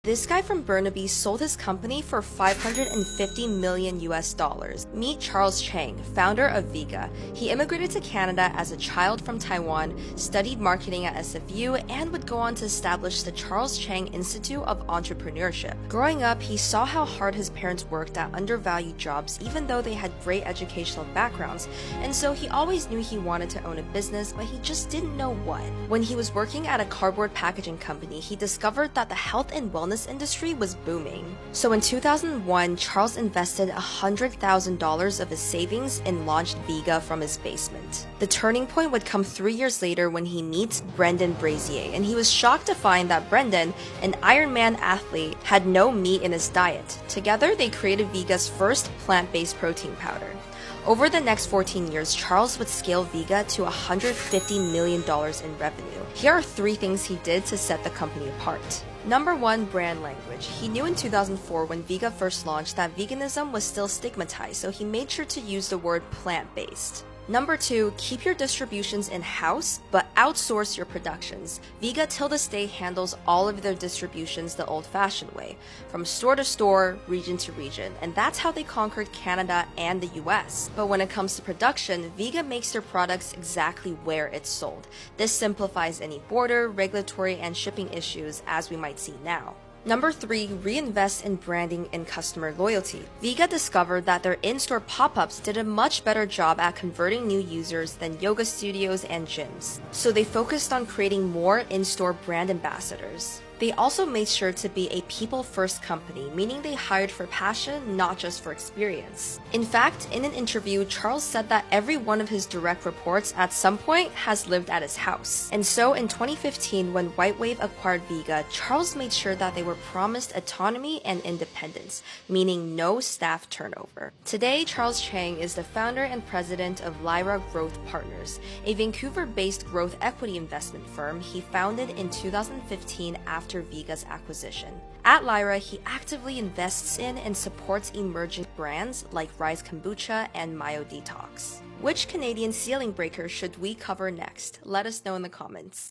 This guy from Burnaby sold his company for $550 million US. Meet Charles Chang, founder of Vega. He immigrated to Canada as a child from Taiwan, studied marketing at SFU, and would go on to establish the Charles Chang Institute of Entrepreneurship. Growing up, he saw how hard his parents worked at undervalued jobs even though they had great educational backgrounds, and so he always knew he wanted to own a business, but he just didn't know what. When he was working at a cardboard packaging company, he discovered that the health and wellness industry was booming. So in 2001, Charles invested $100,000 of his savings and launched Vega from his basement. The turning point would come 3 years later when he meets Brendan Brazier, and he was shocked to find that Brendan, an Ironman athlete, had no meat in his diet. Together, they created Vega's first plant-based protein powder. Over the next 14 years, Charles would scale Vega to $150 million in revenue. Here are 3 things he did to set the company apart. Number 1, brand language. He knew in 2004 when Vega first launched that veganism was still stigmatized, so he made sure to use the word plant-based. Number 2, keep your distributions in-house, but outsource your productions. Vega till this day handles all of their distributions the old-fashioned way, from store to store, region to region, and that's how they conquered Canada and the US. But when it comes to production, Vega makes their products exactly where it's sold. This simplifies any border, regulatory, and shipping issues as we might see now. Number 3, reinvest in branding and customer loyalty. Vega discovered that their in-store pop-ups did a much better job at converting new users than yoga studios and gyms. So they focused on creating more in-store brand ambassadors. They also made sure to be a people-first company, meaning they hired for passion, not just for experience. In fact, in an interview, Charles said that every one of his direct reports at some point has lived at his house. And so in 2015, when Whitewave acquired Vega, Charles made sure that they were promised autonomy and independence, meaning no staff turnover. Today, Charles Chang is the founder and president of Lyra Growth Partners, a Vancouver-based growth equity investment firm he founded in 2015 after Vega's acquisition. At Lyra, he actively invests in and supports emerging brands like Rise Kombucha and Myo Detox. Which Canadian ceiling breaker should we cover next? Let us know in the comments.